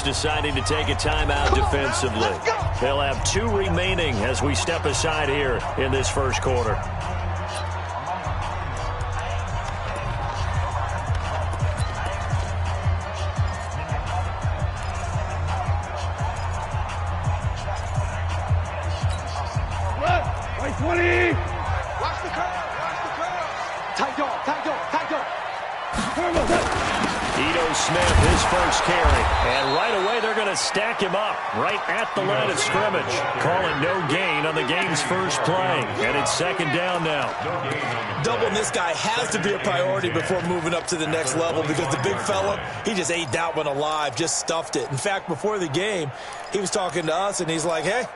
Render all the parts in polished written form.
deciding to take a timeout defensively. They'll have 2 remaining as we step aside here in this first quarter. Smith, his first carry. And right away, they're going to stack him up right at the line of scrimmage. Calling no gain on the game's first play. And it's second down now. Doubling this guy has to be a priority before moving up to the next level because the big fella, he just ate that one alive, just stuffed it. In fact, before the game, he was talking to us, and he's like, hey,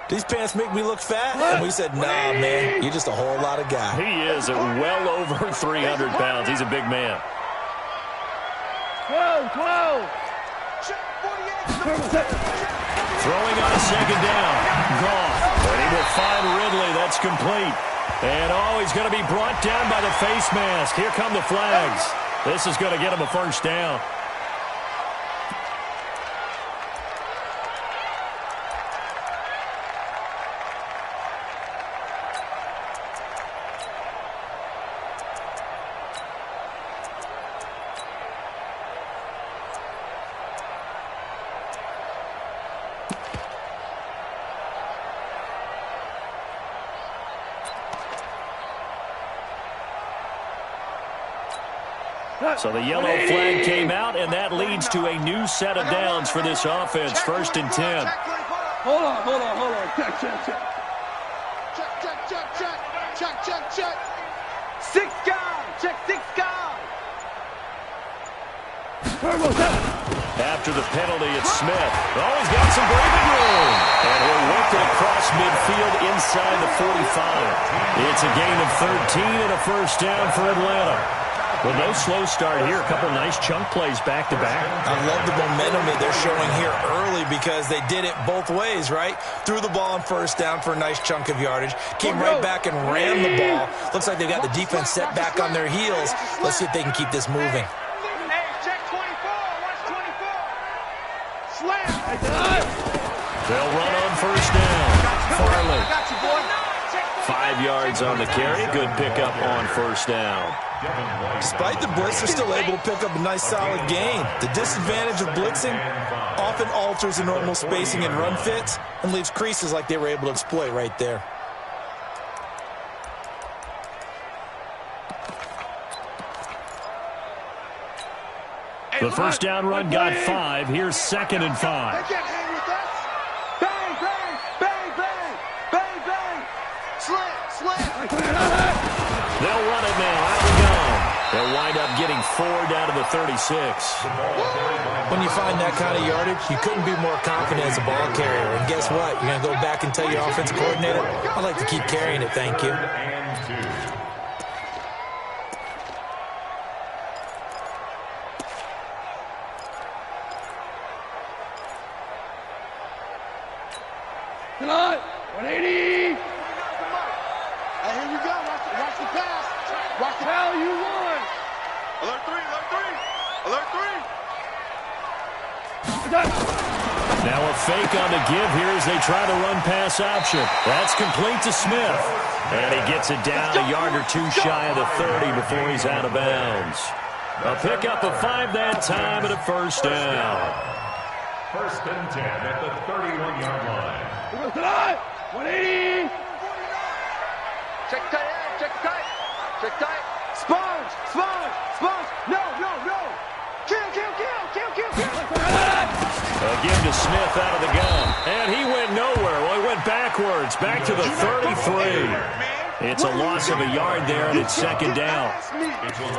these pants make me look fat? And we said, nah, man, you're just a whole lot of guy. He is at well over 300 pounds. He's a big man. 12. Throwing on second down. Gone. And he will find Ridley. That's complete. And, he's going to be brought down by the face mask. Here come the flags. This is going to get him a first down. So the yellow flag came out, and that leads to a new set of downs for this offense. First and 10. Hold on. Check. Six guys. Check 6 guys. After the penalty, it's Smith. He's got some breathing room. And he'll work it across midfield inside the 45. It's a gain of 13 and a first down for Atlanta. Well, no slow start here. A couple nice chunk plays back-to-back. I love the momentum that they're showing here early because they did it both ways, right? Threw the ball on first down for a nice chunk of yardage. Came right back and ran the ball. Looks like they've got the defense set back on their heels. Let's see if they can keep this moving. Check 24. Watch 24. Slam. They'll run on first down. Farley. 5 yards on the carry. Good pickup on first down. Despite the blitz, they're still able to pick up a nice solid gain. The disadvantage of blitzing often alters the normal spacing and run fits and leaves creases like they were able to exploit right there. The first down run got 5. Here's second and 5. Bang, bang. Slam. They'll run it now. Out we go. They'll wind up getting 4 down to the 36. When you find that kind of yardage, you couldn't be more confident as a ball carrier. And guess what? You're going to go back and tell your offensive coordinator, I'd like to keep carrying it, thank you. Tonight, 180. Hey, here we go. Watch the pass. Watch the Hell, you won. Alert 3. Now a fake on the give here as they try to run pass option. That's complete to Smith. And he gets it down a yard or 2 shy of the 30 before he's out of bounds. A pickup of 5 that time and a first down. First and 10 at the 31-yard line. Here goes tonight. 180. Check tight. Sponge. No. Kill. Again to Smith out of the gun. And he went nowhere. Well, he went backwards. Back to the 33. It's a loss of a yard there, and it's second down.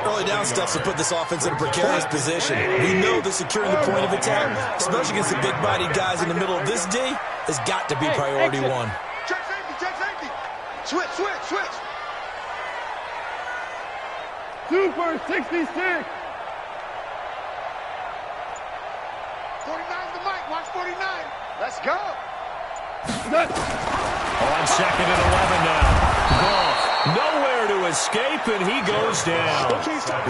Early down stuff to put this offense in a precarious position. We know that securing the point of attack, especially against the big-bodied guys in the middle of this D, has got to be priority 1. Check safety. Switch. Super 66. 49's the mic. Watch 49. Let's go. On second and 11 now. Goff Nowhere to escape, and he goes down.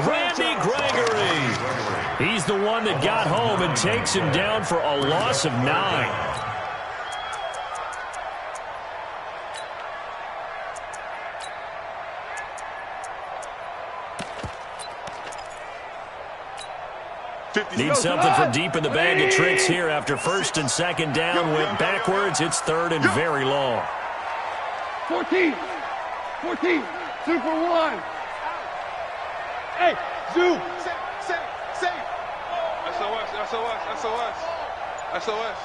Randy Gregory. He's the one that got home and takes him down for a loss of 9. Need something from deep in the bag of tricks here after first and second down. Went backwards. It's third and very long. 14. 14. Super 1. Hey, Zoo. Safe. SOS.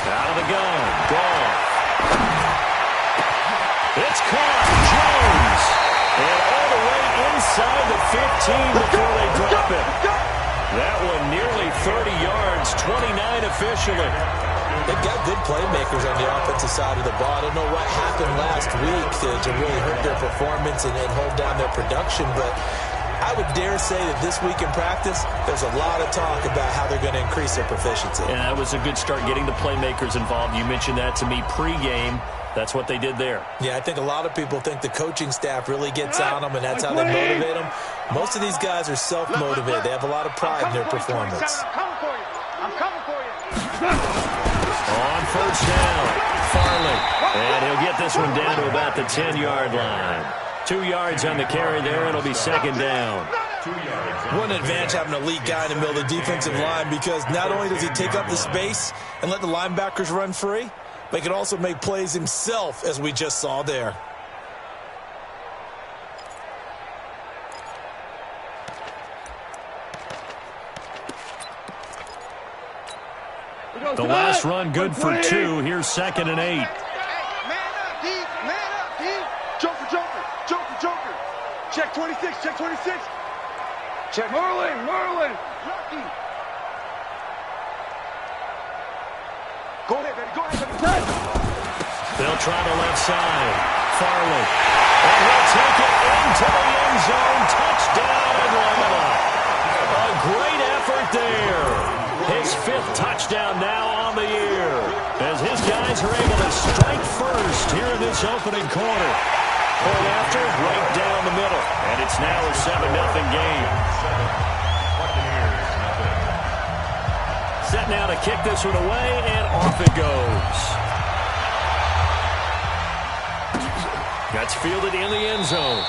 Out of the gun. Gone. It's caught. Jones. And all the way inside the 15 before they drop it. That one nearly 30 yards, 29 officially. They've got good playmakers on the offensive side of the ball. I don't know what happened last week to really hurt their performance and hold down their production, but I would dare say that this week in practice, there's a lot of talk about how they're going to increase their proficiency. Yeah, that was a good start getting the playmakers involved. You mentioned that to me pregame. That's what they did there. Yeah, I think a lot of people think the coaching staff really gets on them, and that's how they motivate them. Most of these guys are self-motivated. They have a lot of pride in their performance. I'm coming for you. On first down, Farley. And he'll get this one down to about the 10-yard line. 2 yards on the carry there. It'll be second down. What an advantage having an elite guy in the middle of the defensive line, because not only does he take up the space and let the linebackers run free, but he can also make plays himself, as we just saw there. The last run good for 2. Here's second and 8. Man up, D. Joker. Check 26. Check Merlin. Go ahead, baby. They'll try the left side. Farley. And he'll take it into the end zone. Touchdown, Atlanta. A great effort there. His 5th touchdown now on the year, as his guys are able to strike first here in this opening quarter. Point after, right down the middle. And it's now a 7-0 game. Set now to kick this one away, and off it goes. That's fielded in the end zone.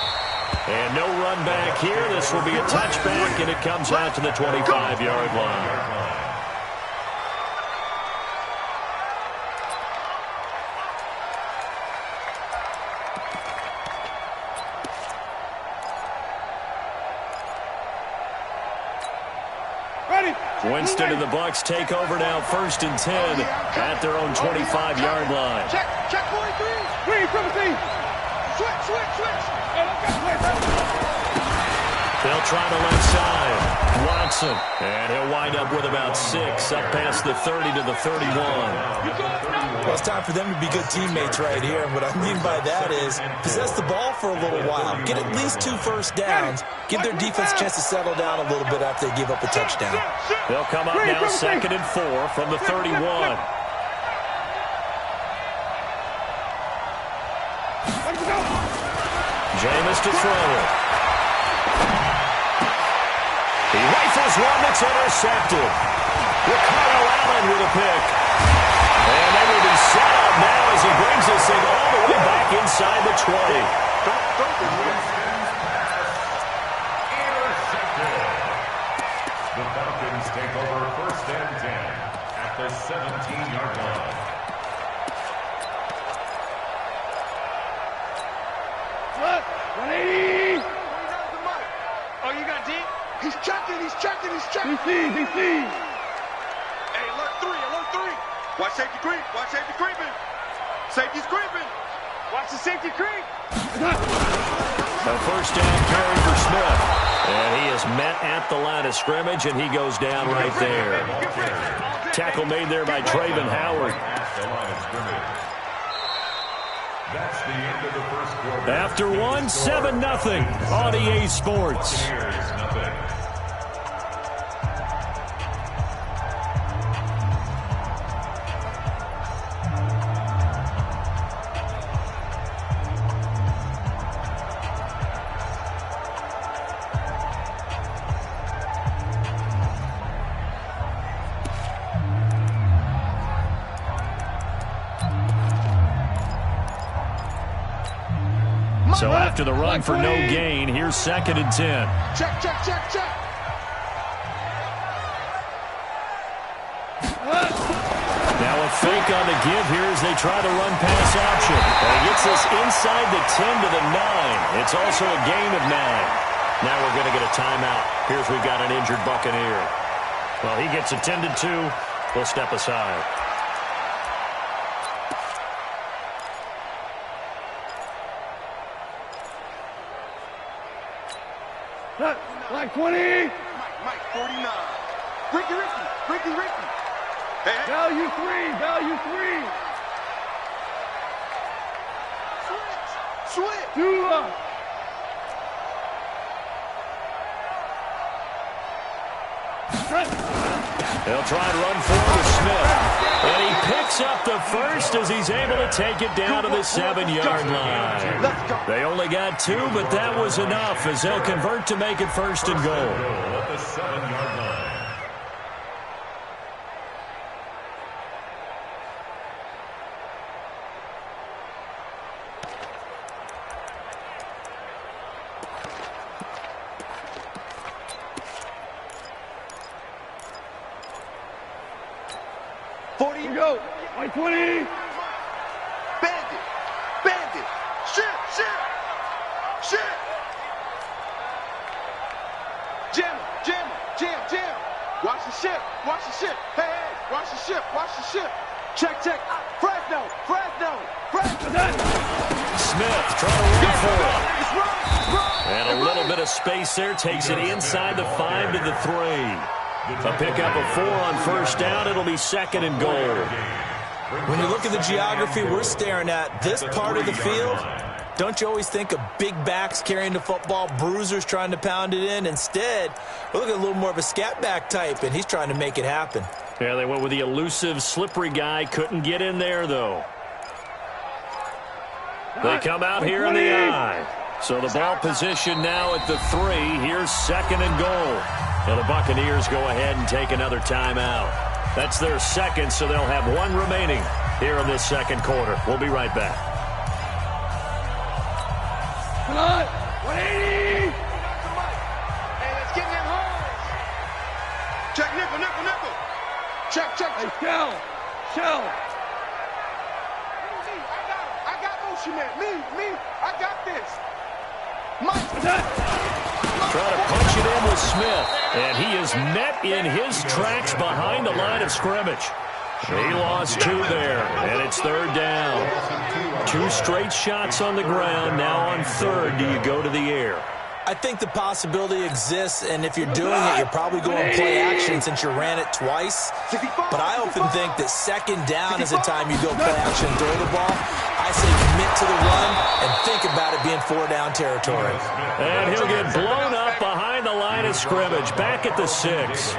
And no run back here. This will be a touchback, and it comes out to the 25-yard line. Winston and the Bucs take over now, 1st and 10 at their own 25-yard line. Check 43. Switch. They'll try the left side. Watson. And he'll wind up with about 6 up past the 30 to the 31. Well, it's time for them to be good teammates right here. And what I mean by that is possess the ball for a little while. Get at least 2 first downs. Give their defense a chance to settle down a little bit after they give up a touchdown. They'll come up now 2nd and 4 from the 31. Jameis to throw it. He rifles one that's intercepted. Ricardo Allen with a pick. And they will be set up now as he brings this thing all the way back inside the 20. The Falcons take over 1st and 10 at the 17-yard line. Look, 180. Oh, you got D? He's checking. He sees. Hey, alert 3. Watch safety creeping. Safety's creeping. Watch the safety creep. A 1st down carry for Smith. And he is met at the line of scrimmage, and he goes down right there. Tackle made there by Traven Howard. That's the end of the first quarter. After 7-0 on EA Sports. So after the run for no gain, here's 2nd and 10. Check, check, check, check. Now a fake on the give here as they try to run pass option. And he gets this inside the 10 to the 9. It's also a gain of 9. Now we're going to get a timeout. Here's we've got an injured Buccaneer. Well, he gets attended to. We'll step aside. Like 20. Mike, 49. Ricky. Hey. Value 3. Value 3. Switch. Two. They'll try and run forward to Smith. And he picks up the first as he's able to take it down to the 7-yard line. They only got 2, but that was enough as they'll convert to make it 1st and goal. At the 7-yard line. Here we go. Like 20. Bandit. Shit. Jam. Watch the ship. Hey, watch the ship. Check. Fresno. Smith trying to run for it. It's run. And a little bit of space there takes it inside the 5 to the 3. A pickup of 4 on 1st down. It'll be 2nd and goal. When you look at the geography we're staring at, this part of the field, don't you always think of big backs carrying the football, bruisers trying to pound it in? Instead, we're looking at a little more of a scat back type, and he's trying to make it happen. Yeah, they went with the elusive, slippery guy. Couldn't get in there, though. They come out here in the I. So the ball position now at the 3. Here's 2nd and goal. And the Buccaneers go ahead and take another timeout. That's their 2nd, so they'll have 1 remaining here in this 2nd quarter. We'll be right back. Come on. 180. Hey, let's get them holes. Check nickel. Check. Hey, shell. I got motion man. Me. I got this. Mike. Trying to punch it in with Smith. And he is met in his tracks behind the line of scrimmage. He lost 2 there, and it's 3rd down. 2 straight shots on the ground. Now on 3rd, do you go to the air? I think the possibility exists, and if you're doing it, you're probably going play action since you ran it twice. But I often think that 2nd down is the time you go play action and throw the ball. I say commit to the run and think about it being 4-down territory. And he'll get blown up behind the line of scrimmage, back at the 6.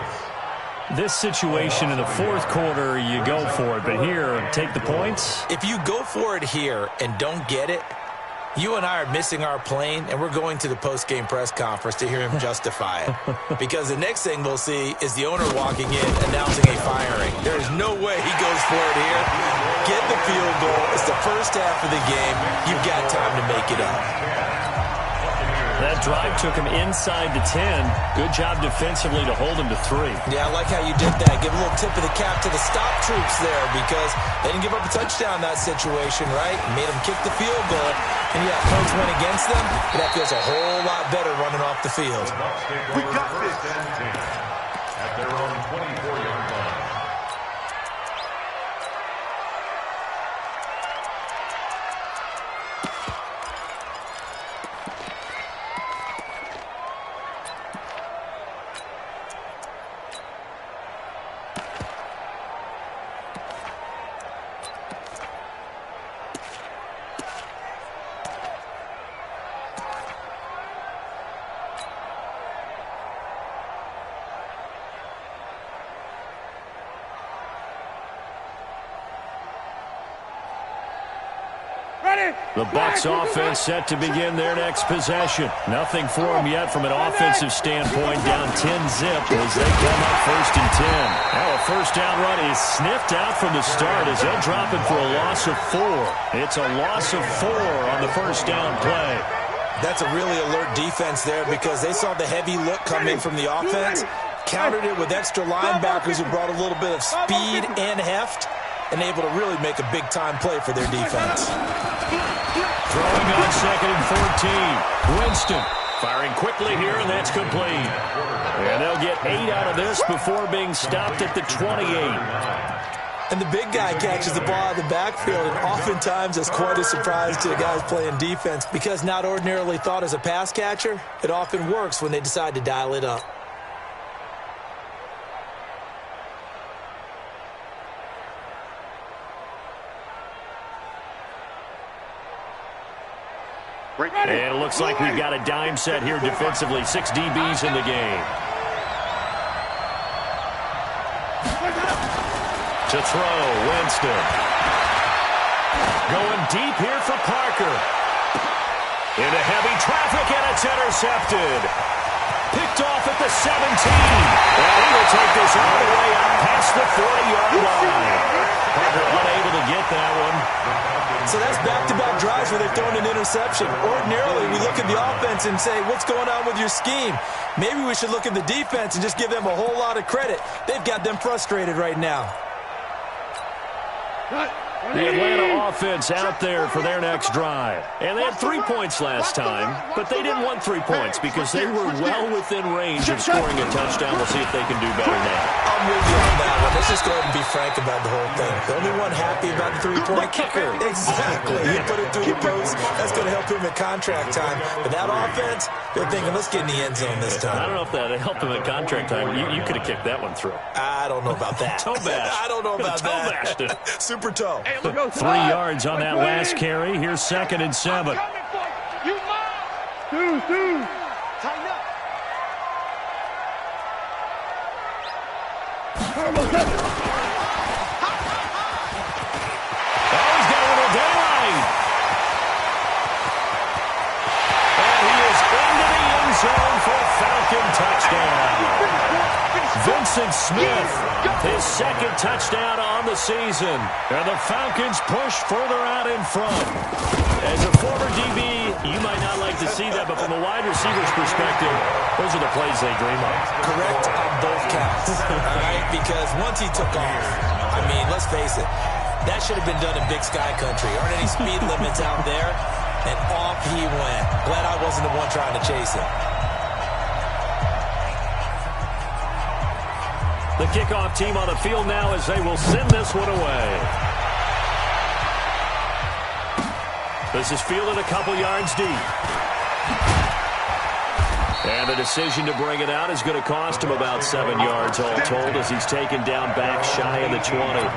This situation in the 4th quarter, you go for it. But here, take the points. If you go for it here and don't get it, you and I are missing our plane, and we're going to the post-game press conference to hear him justify it. Because the next thing we'll see is the owner walking in announcing a firing. There is no way he goes for it here. Get the field goal. It's the first half of the game. You've got time to make it up. That drive took him inside the 10. Good job defensively to hold him to 3. Yeah, I like how you did that. Give a little tip of the cap to the stop troops there because they didn't give up a touchdown in that situation, right? Made them kick the field goal. And yeah, points went against them, but that feels a whole lot better running off the field. We got this. At their own 24-yard line. The Bucs offense set to begin their next possession. Nothing for them yet from an offensive standpoint. Down 10-zip as they come up 1st and 10. Now a first down run is sniffed out from the start as they'll drop it for a loss of 4. It's a loss of 4 on the first down play. That's a really alert defense there because they saw the heavy look come in from the offense, countered it with extra linebackers who brought a little bit of speed and heft, and able to really make a big-time play for their defense. Throwing on 2nd and 14. Winston firing quickly here, and that's complete. And they'll get 8 out of this before being stopped at the 28. And the big guy catches the ball out of the backfield, and oftentimes that's quite a surprise to the guys playing defense because not ordinarily thought as a pass catcher, it often works when they decide to dial it up. And it looks like we've got a dime set here defensively. 6 DBs in the game. To throw, Winston. Going deep here for Parker. Into heavy traffic, and it's intercepted. Picked off at the 17. And he will take this all the way out past the 40-yard line. Parker unable to get that one. So that's back-to-back drives where they've thrown an interception. Ordinarily, we look at the offense and say, what's going on with your scheme? Maybe we should look at the defense and just give them a whole lot of credit. They've got them frustrated right now. The Atlanta offense out there for their next drive. And they had 3 points last time, but they didn't want 3 points because they were well within range of scoring a touchdown. We'll see if they can do better now. I'm with you on that one. Let's just go ahead and be frank about the whole thing. The only one happy about the three-point kicker. Exactly. He put it through the post. That's going to help him at contract time. But that offense, they're thinking, let's get in the end zone this time. I don't know if that helped him at contract time. You could have kicked that one through. I don't know about that. Toe bash. I don't know about toe that. bashed it. Super toe. 3 yards on that last carry. Here's 2nd and 7. Two. Tighten up. Oh, he's got a little daylight. And he is into the end zone for a Falcon touchdown. Vincent Smith, his 2nd touchdown on the season. And the Falcons push further out in front. As a former DB, you might not like to see that, but from a wide receiver's perspective, those are the plays they dream of. Correct on both counts. All right? Because once he took off, I mean, let's face it, that should have been done in Big Sky Country. Aren't any speed limits out there? And off he went. Glad I wasn't the one trying to chase him. The kickoff team on the field now as they will send this one away. This is fielded a couple yards deep. And the decision to bring it out is going to cost him about 7 yards all told as he's taken down back shy of the 20.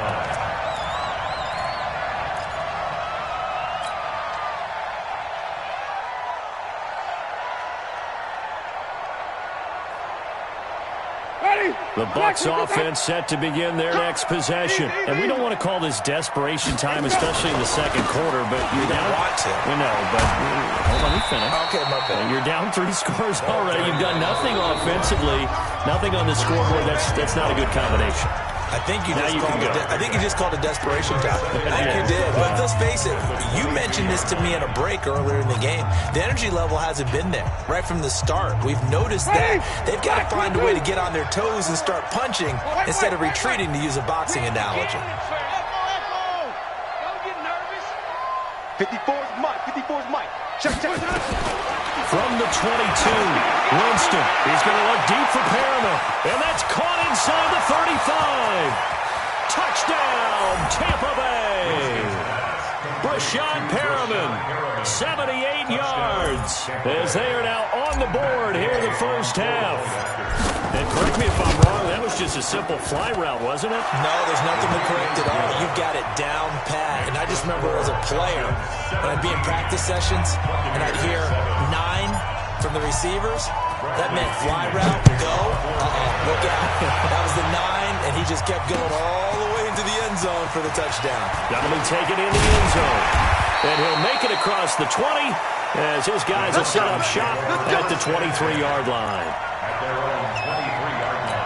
The Bucs offense set to begin their next possession. And we don't want to call this desperation time, especially in the second quarter, but you're down. We know, but hold on, let me finish. Okay, my bad. You're down 3 scores already. You've done nothing offensively, nothing on the scoreboard. That's not a good combination. I think you just called it desperation time. I think you did. But let's face it, you mentioned this to me in a break earlier in the game. The energy level hasn't been there right from the start. We've noticed that they've got to find a way to get on their toes and start punching instead of retreating, to use a boxing analogy. Don't get nervous. 54's Mike. 54's Mike. Check. From the 22, Winston. He's going to look deep for Perriman. And that's caught inside the 35. Touchdown, Tampa Bay. Brashad Perriman, 78 yards. As they are now on the board here in the first half. And correct me if I'm wrong, that was just a simple fly route, wasn't it? No, there's nothing to correct at all. You've got it down pat. And I just remember as a player, when I'd be in practice sessions, and I'd hear 9 from the receivers, that meant fly route, go, look out. That was the 9, and he just kept going all the way into the end zone for the touchdown. Donovan taken into the end zone. And he'll make it across the 20 as his guys will set up shop at the 23-yard line. At their own 23-yard line.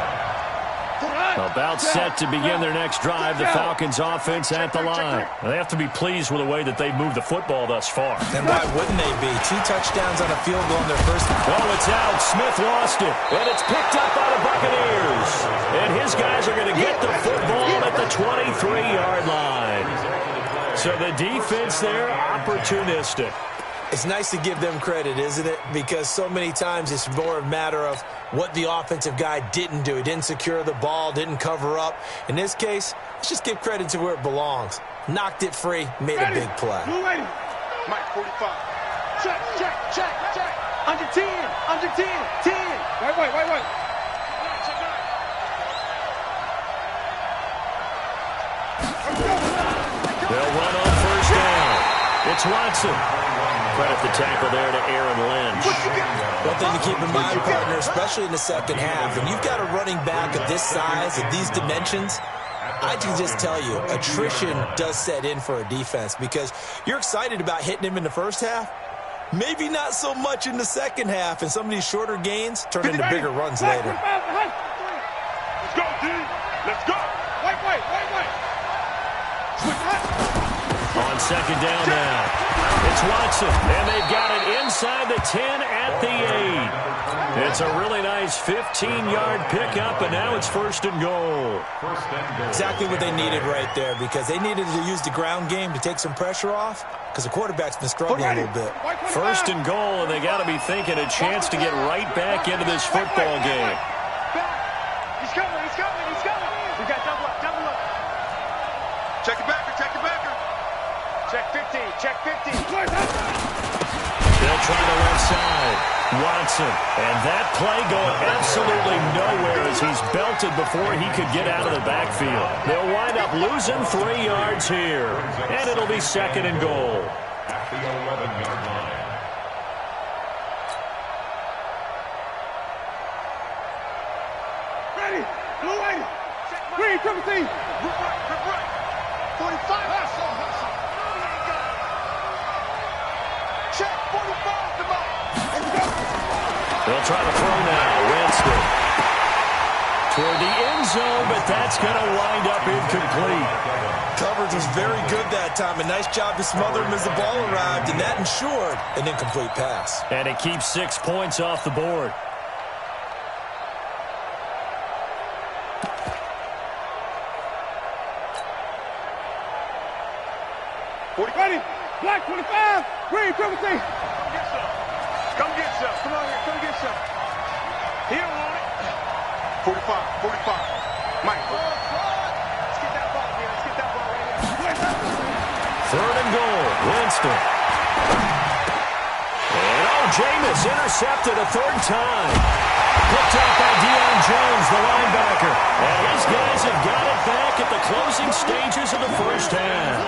About set to begin their next drive, the Falcons offense at the line. They have to be pleased with the way that they've moved the football thus far. And why wouldn't they be? 2 touchdowns on a field goal in their first. Oh, it's out. Smith lost it. And it's picked up by the Buccaneers. And his guys are going to get the football at the 23-yard line. So the defense there, opportunistic. It's nice to give them credit, isn't it? Because so many times it's more a matter of what the offensive guy didn't do. He didn't secure the ball, didn't cover up. In this case, let's just give credit to where it belongs. Knocked it free, made a big play. Mike, 45. Check, check, check, check. Under 10, under 10, 10. Wait. They'll run on first down. It's Watson. Credit the tackle there to Aaron Lynch. One thing to keep in mind, partner, especially in the second half, when you've got a running back of this size, of these dimensions, I can just tell you, attrition does set in for a defense because you're excited about hitting him in the first half. Maybe not so much in the second half, and some of these shorter gains turn into bigger runs later. Let's go, D. Let's go. Wait. On second down now, it's Watson, and they've got it inside the 10 at the 8. It's a really nice 15-yard pickup, and now it's first and goal. Exactly what they needed right there because they needed to use the ground game to take some pressure off because the quarterback's been struggling a little bit. First and goal, and they got to be thinking a chance to get right back into this football game. He's coming. We got double up. Check it backer. Check 50, check 50. They'll try the left side. Watson. And that play going absolutely nowhere as he's belted before he could get out of the backfield. They'll wind up losing 3 yards here. And it'll be second and goal. At the 11-yard line. Ready, blue way. Green, triple C. Rip right. 45. Check 45. Come on. They'll try to throw now. Winston. Toward the end zone, but that's going to wind up incomplete. Coverage was very good that time. A nice job to smother him as the ball arrived, and that ensured an incomplete pass. And it keeps 6 points off the board. Ready, black 25, green, triple C. Come get some. Come on here. Come get some. He don't want it. 45. Mike. Let's get that ball here. Let's get that ball right here. Third and goal. Winston. And Jameis intercepted a third time. Picked up by Deion Jones, the linebacker. And his guys have got it back at the closing stages of the first half.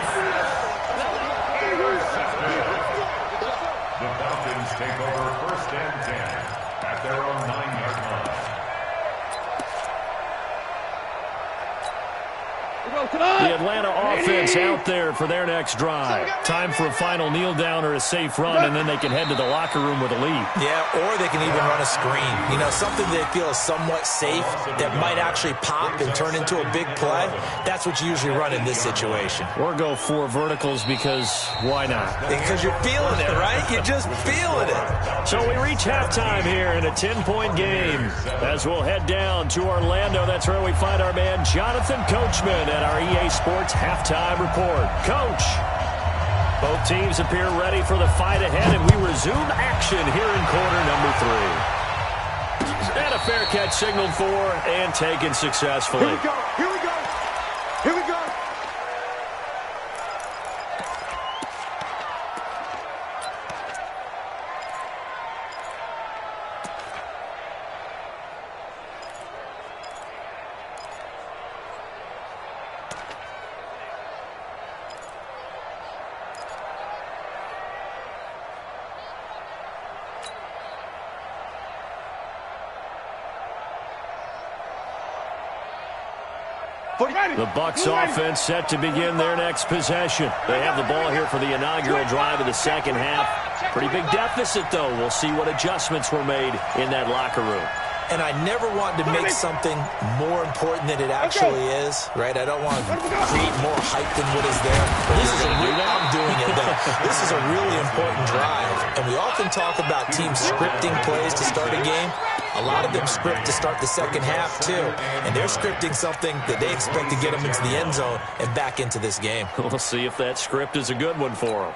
The Falcons take over first and 10 at their own 9-yard line. The Atlanta offense out there for their next drive. Time for a final kneel down or a safe run, and then they can head to the locker room with a lead. Yeah, or they can even run a screen. You know, something they feel is somewhat safe that might actually pop and turn into a big play. That's what you usually run in this situation. Or go 4 verticals because why not? Because you're feeling it, right? You're just feeling it. So we reach halftime here in a 10-point game. As we'll head down to Orlando, that's where we find our man Jonathan Coachman at our EA Sports Halftime Report. Coach, both teams appear ready for the fight ahead, and we resume action here in quarter number 3. And a fair catch signaled for and taken successfully. Here we go. The Bucs offense set to begin their next possession. They have the ball here for the inaugural drive of the second half. Pretty big deficit, though. We'll see what adjustments were made in that locker room. And I never want to make something more important than it actually is, right? I don't want to create more hype than what is there. But I'm doing it, though. This is a really important drive. And we often talk about teams scripting plays to start a game. A lot of them script to start the second half, too. And they're scripting something that they expect to get them into the end zone and back into this game. We'll see if that script is a good one for them.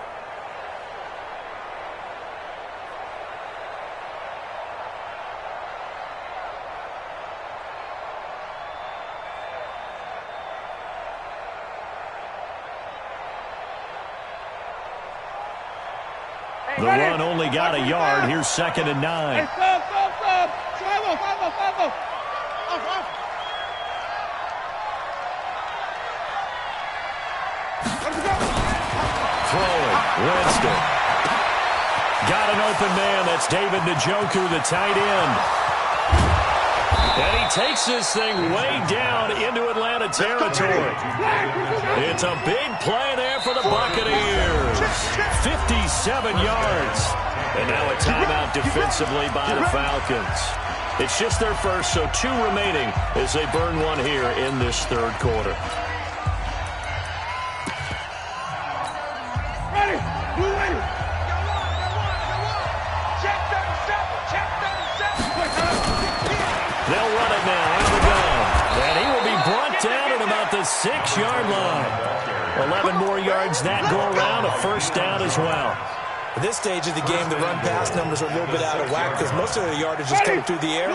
The run only got a yard. Here's 2nd and 9. Throwing. Winston. Got an open man. That's David Njoku, the tight end. And he takes this thing way down into Atlanta territory. It's a big play there for the Buccaneers. 57 yards. And now a timeout defensively by the Falcons. It's just their first, so 2 remaining as they burn one here in this third quarter. Ready. Blue ready. They'll run it now out of the gun. And he will be brought down at about the 6-yard line. 11 more yards that go around, a first down as well. At this stage of the game, the run-pass numbers are a little bit out of whack because most of their yardage is coming through the air.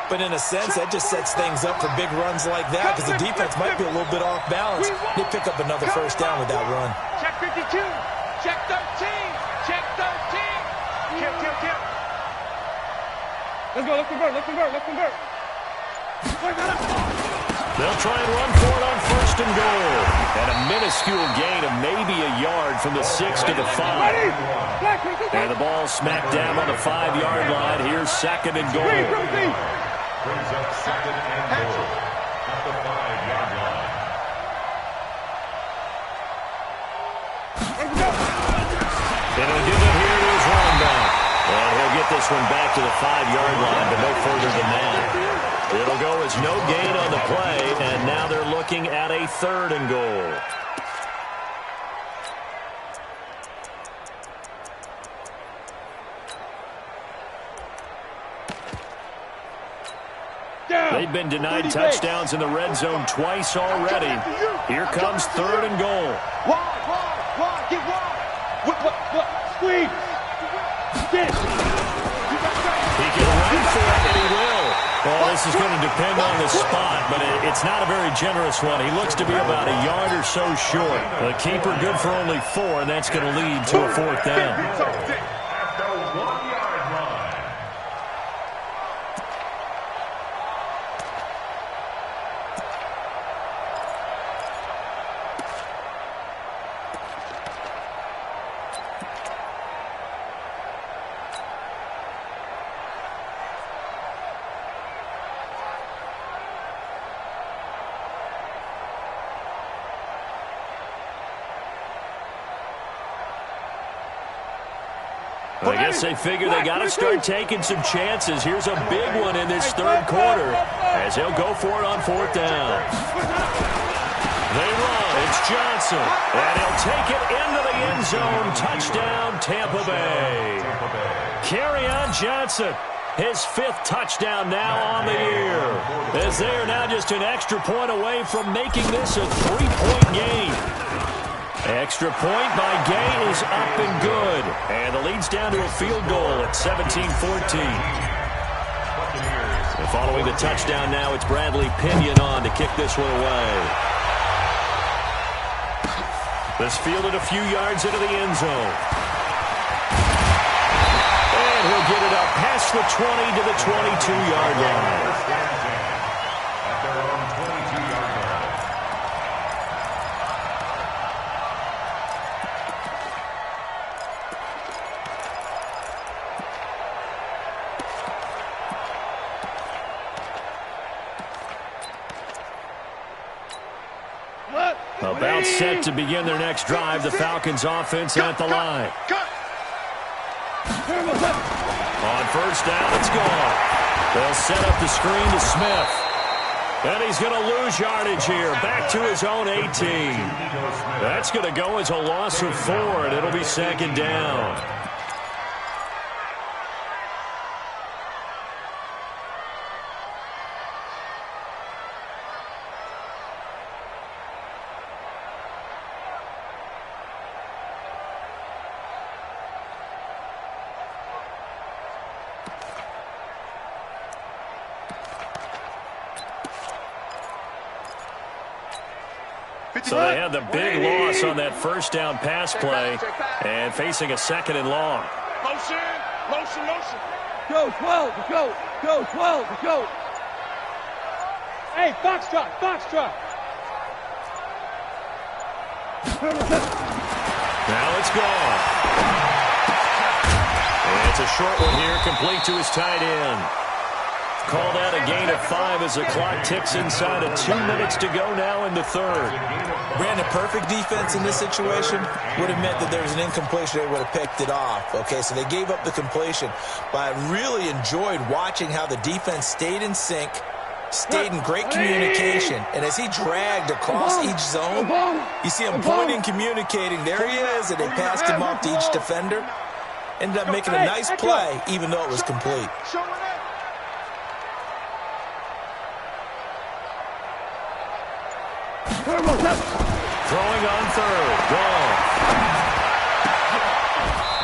But in a sense, that just sets things up for big runs like that because the defense might be a little bit off balance. They pick up another first down with that run. Check 52. Check 13. Check 13. Kill. Let's go. Let's convert. They'll try and run for it on 1st and goal. And a minuscule gain of maybe a yard from the 6 to the 5. And the ball smacked down on the 5-yard line. Here's 2nd and goal. Brings up 2nd and goal at the 5-yard line. And he'll give it here to his running back. And he'll get this one back to the 5-yard line, but no further than that. It'll go as no gain on the play, and now they're looking at a 3rd and goal. They've been denied touchdowns in the red zone twice already. Here comes 3rd and goal. Wide. Get wide. What? Squeeze. Get it. He can run for it, and he will. Well, this is going to depend on the spot, but it's not a very generous one. He looks to be about a yard or so short. The keeper good for only 4, and that's going to lead to a 4th down. At the 1-yard line. I guess they figure they got to start taking some chances. Here's a big one in this third quarter as he'll go for it on 4th down. They run. It's Johnson. And he'll take it into the end zone. Touchdown, Tampa Bay. Kerryon Johnson. His 5th touchdown now on the year. As they are now just an extra point away from making this a 3-point game. Extra point by Gay is up and good. And the lead's down to a field goal at 17-14. And following the touchdown now, it's Bradley Pinion on to kick this one away. This fielded a few yards into the end zone. And he'll get it up past the 20 to the 22-yard line. At their own 22-yard line. About set to begin their next drive. The Falcons offense at the line. On first down, it's gone. They'll set up the screen to Smith. And he's going to lose yardage here. Back to his own 18. That's going to go as a loss of 4, and it'll be second down. So they had the big loss on that first down pass play and facing a second and long. Motion, motion, motion. Go, 12, go, go, 12, go. Hey, foxtrot, foxtrot. Now it's gone. And it's a short one here, complete to his tight end. Called out a gain of 5 as the clock ticks inside of 2 minutes to go now in the third. Brandon, perfect defense in this situation would have meant that there was an incompletion. They would have picked it off. Okay, so they gave up the completion. But I really enjoyed watching how the defense stayed in sync, stayed in great communication. And as he dragged across each zone, you see him pointing, communicating. There he is, and they passed him off to each defender. Ended up making a nice play, even though it was complete. Throwing on third. Gone.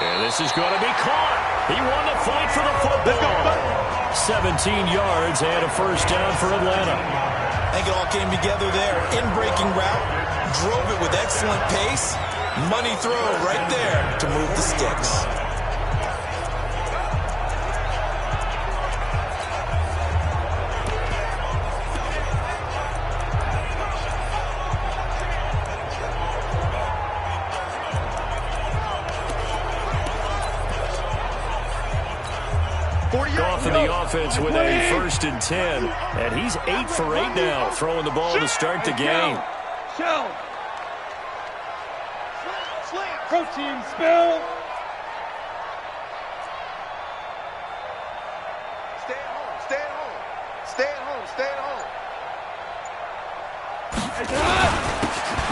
And this is going to be caught. He won the fight for the football. 17 yards and a first down for Atlanta. I think it all came together there. In-breaking route. Drove it with excellent pace. Money throw right there to move the sticks. Off in the offense with a 1st and 10. And he's 8 for 8 now, throwing the ball to start the game. Shell. Protein spill. Stay at home. Stay at home. Stay at home. Stay at home.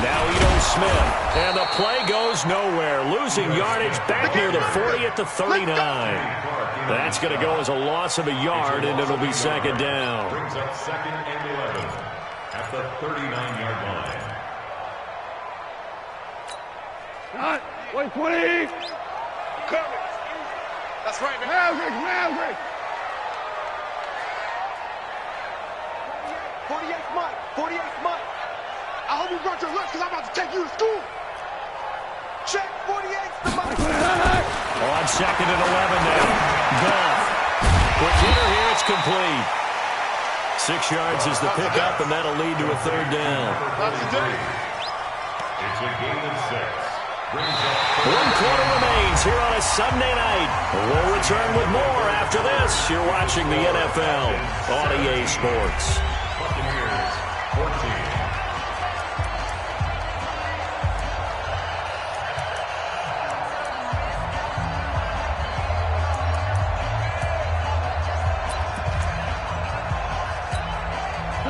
Now Ito Smith. And the play goes nowhere. Losing yardage back near the 40 at the 39. That's going to go as a loss of a yard, and it'll be second down. Brings up 2nd and 11 at the 39-yard line. Not 120. Coming. That's right, man. Maverick. 48th Mike. 48th Mike. I hope you brought your lunch because I'm about to take you to school. Check 48th the Mike. On 2nd and 11 now. Goff. Quick hitter here, it's complete. 6 yards is the pickup, and that'll lead to a third down. It's a gain of 6. 1 quarter remains here on a Sunday night. We'll return with more after this. You're watching the NFL on EA Sports. Buccaneers 14.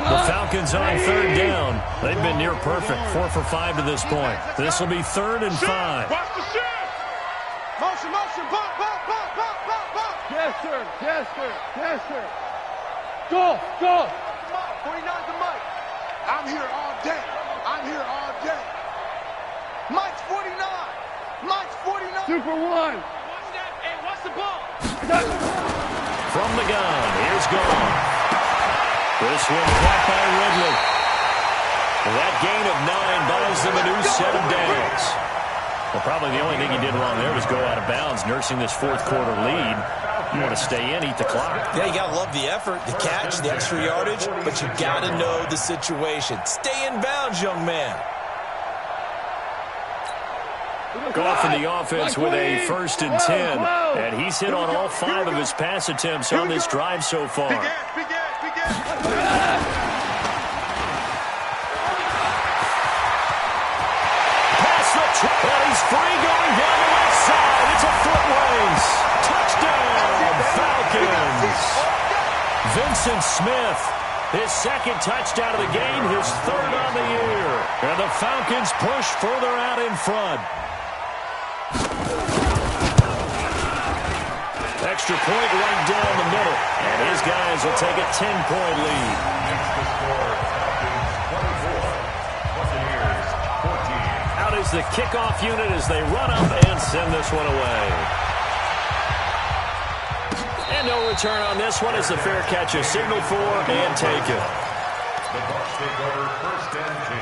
The Falcons on 3rd down. They've been near perfect, 4 for 5 to this point. This will be 3rd and 5. Watch the shift. Motion, motion, bump, bump, bump, bump, bump, bump. Yes, sir. Yes, sir. Yes, sir. Go. 49's the Mike. I'm here all day. I'm here all day. Mike's 49. Mike's 49. Super 1. Watch that. Hey, watch the ball. From the gun, here's Goff. This one caught by Ridley. That gain of 9 buys them a new set of downs. Well, probably the only thing he did wrong there was go out of bounds, nursing this 4th quarter lead. You want to stay in, eat the clock. Yeah, you got to love the effort, the catch, the extra yardage, but you got to know the situation. Stay in bounds, young man. Goff in the offense with a 1st and 10. And he's hit on all 5 of his pass attempts on this drive so far. Big ass, big ass, big ass. free going down the left side. It's a foot race. Touchdown, Falcons. Vincent Smith, his second touchdown of the game, his third on the year. And the Falcons push further out in front. Extra point right down the middle. And his guys will take a 10-point lead. Next to score, Falcons 24, Buccaneers 14. Out is the kickoff unit as they run up and send this one away. And no return on this one as the fair catch is signaled for and taken. The Bucs take over first and 10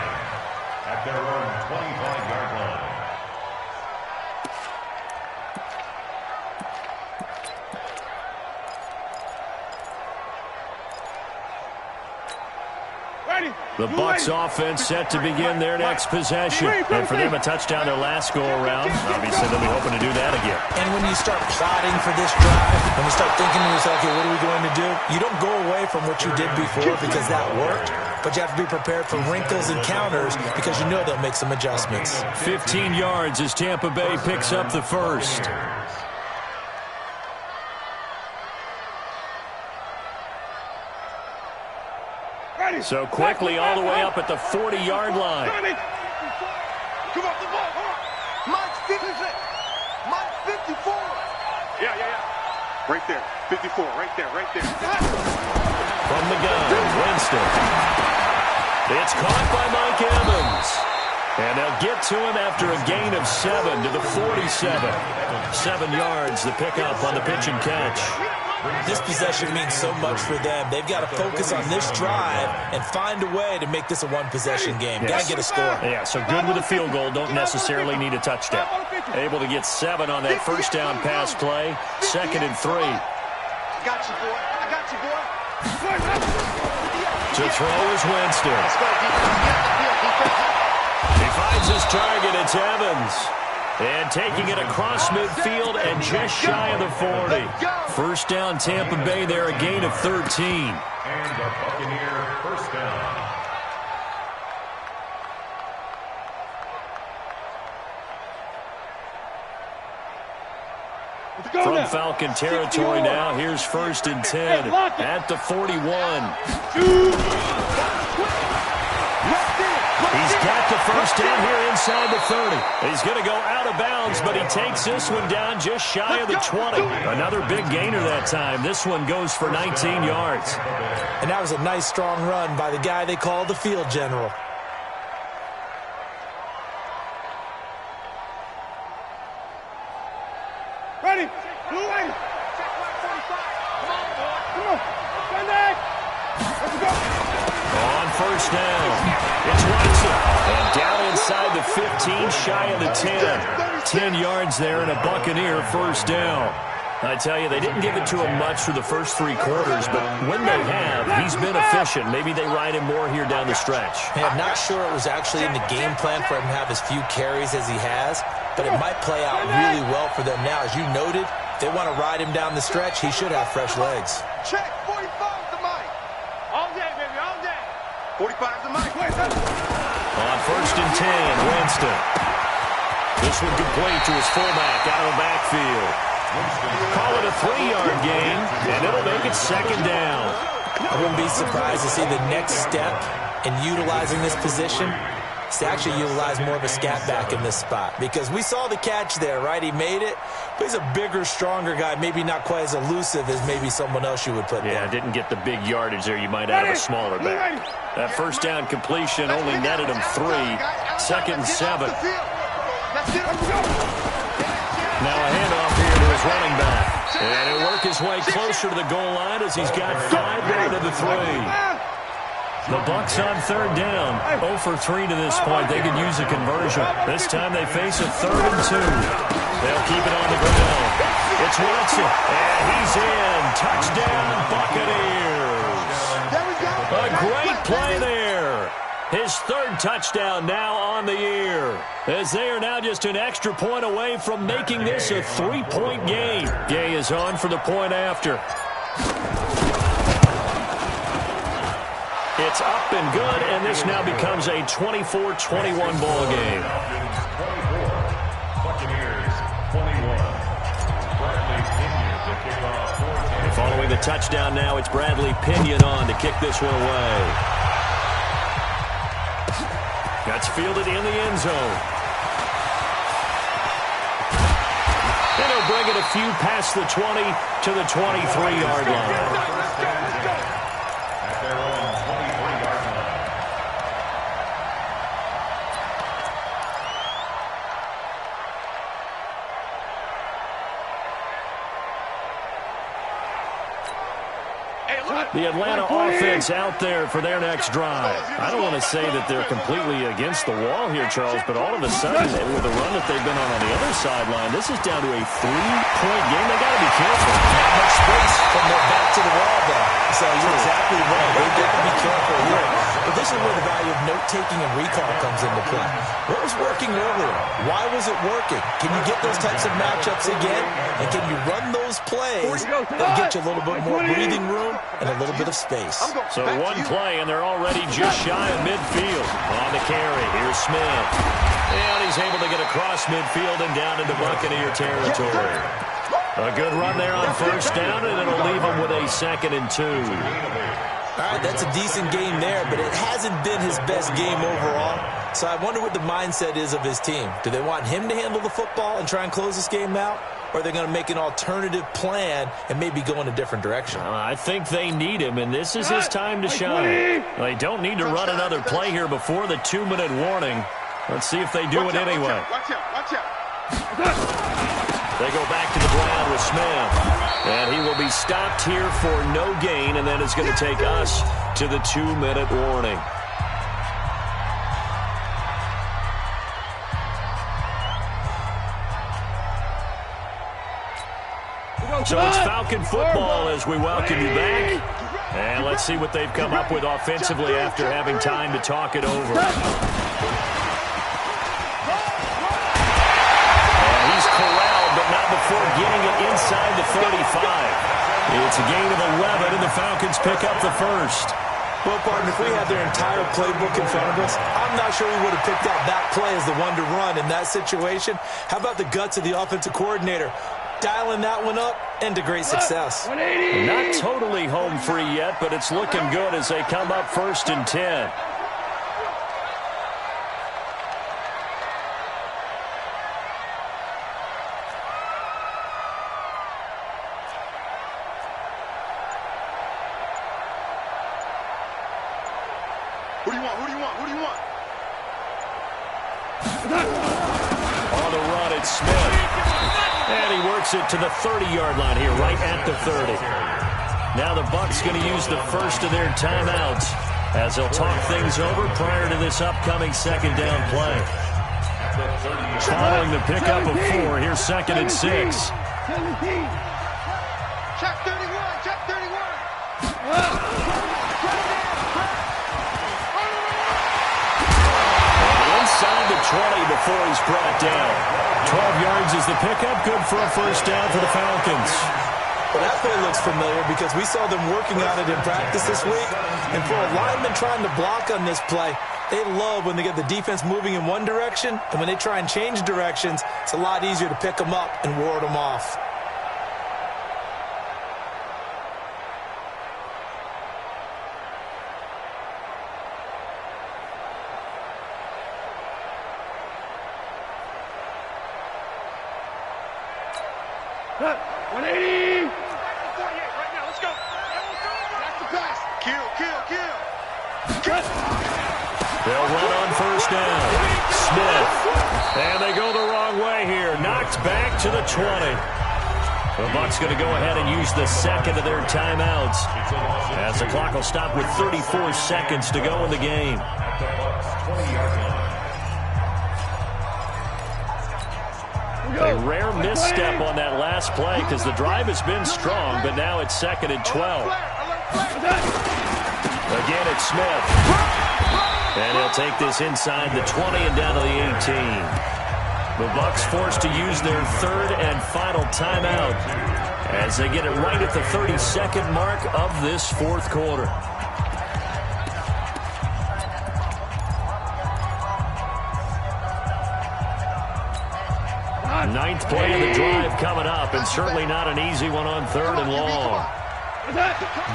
at their own 25-yard line. The Bucs offense set to begin their next possession. And for them, a touchdown their last go-around. Obviously, they'll be hoping to do that again. And when you start plotting for this drive, when you start thinking to yourself, okay, what are we going to do? You don't go away from what you did before because that worked. But you have to be prepared for wrinkles and counters because you know they'll make some adjustments. 15 yards as Tampa Bay picks up the first. So quickly all the way up at the 40-yard line. Come on, the ball. Mike's 56. Mike's 54. Yeah. Right there. 54. Right there. From the gun, Winston. It's caught by Mike Evans. And they'll get to him after a gain of 7 to the 47. 7 yards, the pickup on the pitch and catch. This possession means so much for them. They've got to focus on this drive and find a way to make this a one-possession game. Yes. Got to get a score. Yeah, so good with a field goal. Don't necessarily need a touchdown. Able to get 7 on that first down pass play. 2nd and 3. I got you, boy. To throw is Winston. He finds his target. It's Evans. And taking it across midfield and just shy of the 40. First down, Tampa Bay there, a gain of 13. And a Buccaneer first down. From Falcon territory now, here's 1st and 10 at the 41. He's got the first down here inside the 30. He's going to go out of bounds, but he takes this one down just shy of the 20. Another big gainer that time. This one goes for 19 yards. And that was a nice, strong run by the guy they call the field general. Ready. Blue lady. Come on. Stand back. Let's go. On first down, it's Watson. And down inside the 15, shy of the 10. 10 yards there and a Buccaneer first down. I tell you, they didn't give it to him much for the first 3 quarters, but when they have, he's been efficient. Maybe they ride him more here down the stretch. Hey, I'm not sure it was actually in the game plan for him to have as few carries as he has, but it might play out really well for them now. As you noted, if they want to ride him down the stretch, he should have fresh legs. Check. 45's the mic. All day, baby. All day. 45's the mic. On first and 10, Winston. This one complete to his fullback out of the backfield. Call it a 3-yard gain, and it'll make it 2nd down. I wouldn't be surprised to see the next step in utilizing this position is to actually utilize more of a scat back in this spot. Because we saw the catch there, right? He made it, but he's a bigger, stronger guy, maybe not quite as elusive as maybe someone else you would put there. Yeah, didn't get the big yardage there you might out of a smaller back. That first down completion only netted him 3. 2nd and 7. Now a handoff here to his running back. And he'll work his way closer to the goal line as he's got 5 down to the 3. The Bucs on 3rd down. 0 for 3 to this point. They could use a conversion. This time they face a 3rd and 2. They'll keep it on the ground. It's Watson. And he's in. Touchdown, Buccaneers. A great play there. His 3rd touchdown now on the year, as they are now just an extra point away from making this a 3-point game. Gay is on for the point after. It's up and good, and this now becomes a 24-21 ball game. scoring the touchdown now. It's Bradley Pinion on to kick this one away. That's fielded in the end zone. And he'll bring it a few past the 20 to the 23-yard line. At their own 23-yard line. The Atlanta offense out there for their next drive. I don't want to say that they're completely against the wall here, Charles, but all of a sudden, with the run that they've been on the other sideline, this is down to a 3-point game. They got to be careful. Not much space from their back to the wall, though. So you're exactly right. They've got to be careful here. But this is where the value of note-taking and recall comes into play. What was working earlier? Why was it working? Can you get those types of matchups again? And can you run those plays that get you a little bit more breathing room and a little bit of space? So one play, and they're already just shy of midfield. On the carry, here's Smith. And he's able to get across midfield and down into Buccaneer territory. A good run there on first down, and it'll leave him with a 2nd and 2. All right, that's a decent game there, but it hasn't been his best game overall. So I wonder what the mindset is of his team. Do they want him to handle the football and try and close this game out? Or are they going to make an alternative plan and maybe go in a different direction? I think they need him, and this is his time to shine. They don't need to run another play here before the 2-minute warning. Let's see if they do it anyway. Watch out. They go back to the ground with Smith. And he will be stopped here for no gain, and then it's going to take us to the 2-minute warning. So it's Falcon football as we welcome you back. And let's see what they've come up with offensively after having time to talk it over. And he's corralled, but not before getting it inside the 35. It's a gain of 11, and the Falcons pick up the first. Well, partner, if we had their entire playbook in front of us, I'm not sure we would have picked out that play as the one to run in that situation. How about the guts of the offensive coordinator? Dialing that one up into great success. Not totally home free yet, but it's looking good as they come up 1st and 10. Who do you want? On the run, it's Smith. And he works it to the 30-yard line here, right at the 30. Now the Bucs going to use the first of their timeouts as they'll talk things over prior to this upcoming 2nd down play. Following the pickup of 4, here's 2nd and 6. Check 31. Inside the 20 before he's brought down. 12 yards is the pickup. Good for a first down for the Falcons. Well, that play looks familiar because we saw them working on it in practice this week. And for a lineman trying to block on this play, they love when they get the defense moving in one direction. And when they try and change directions, it's a lot easier to pick them up and ward them off. Cut. 180. 48 right now. Let's go. That's the pass. Kill. Cut. They'll run on first down. Smith. And they go the wrong way here. Knocked back to the 20. The Bucs going to go ahead and use the 2nd of their timeouts as the clock will stop with 34 seconds to go in the game. At the Bucs 20-yard line. A rare misstep on that last play because the drive has been strong, but now it's 2nd and 12. Again, it's Smith. And he'll take this inside the 20 and down to the 18. The Bucs forced to use their 3rd and final timeout as they get it right at the 30-second mark of this 4th quarter. Ninth play of the drive coming up, and certainly not an easy one on 3rd and long.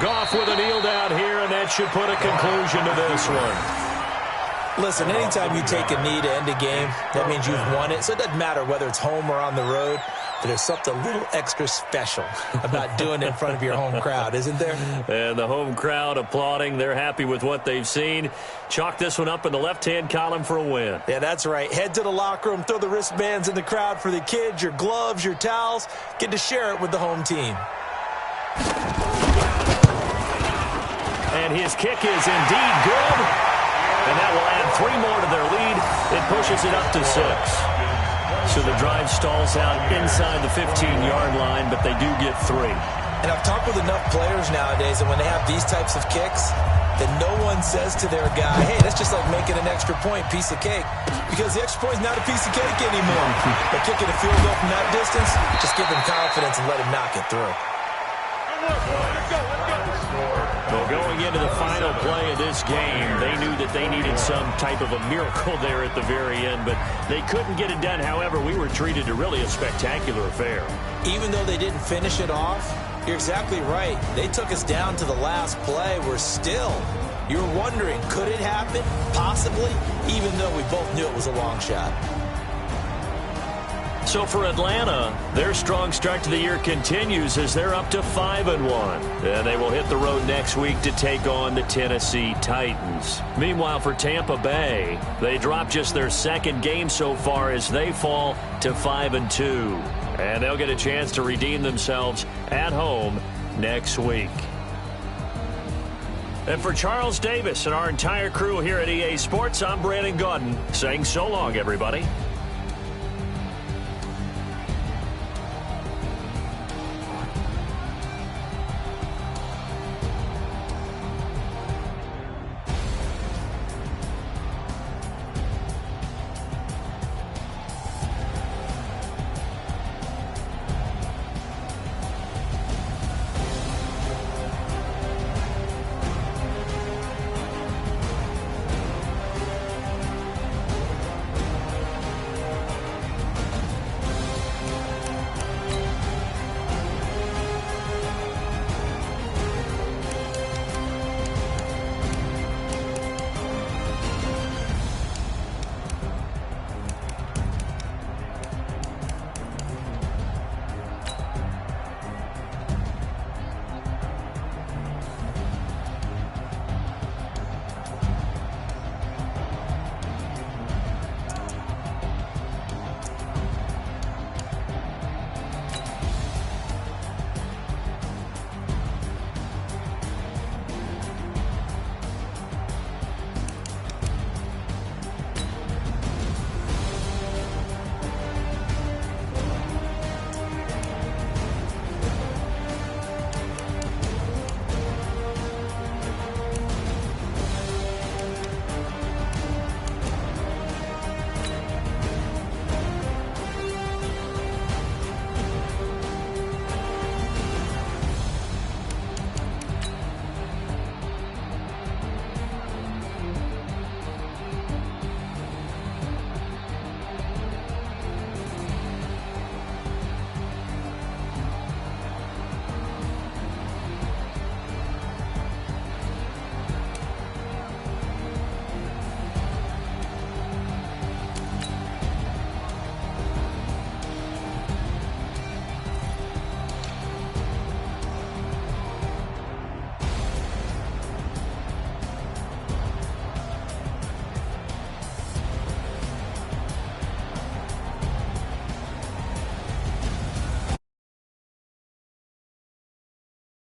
Goff with a kneel down here, and that should put a conclusion to this one. Listen, anytime you take a knee to end a game, that means you've won it. So it doesn't matter whether it's home or on the road. But there's something a little extra special about doing it in front of your home crowd, isn't there? And the home crowd applauding. They're happy with what they've seen. Chalk this one up in the left-hand column for a win. Yeah, that's right. Head to the locker room, throw the wristbands in the crowd for the kids, your gloves, your towels. Get to share it with the home team. And his kick is indeed good. And that will add 3 more to their lead. It pushes it up to 6. So the drive stalls out inside the 15-yard line, but they do get 3. And I've talked with enough players nowadays that when they have these types of kicks, that no one says to their guy, hey, that's just like making an extra point, piece of cake. Because the extra point is not a piece of cake anymore. But kicking a field goal from that distance, just give him confidence and let him knock it through. Well, going into the final play of this game, they knew that they needed some type of a miracle there at the very end, but they couldn't get it done. However, we were treated to really a spectacular affair. Even though they didn't finish it off, you're exactly right. They took us down to the last play. We're still, you're wondering, could it happen? Possibly, even though we both knew it was a long shot. So for Atlanta, their strong start to the year continues as they're up to 5-1. And they will hit the road next week to take on the Tennessee Titans. Meanwhile, for Tampa Bay, they dropped just their second game so far as they fall to 5-2. And they'll get a chance to redeem themselves at home next week. And for Charles Davis and our entire crew here at EA Sports, I'm Brandon Gaudin saying so long, everybody.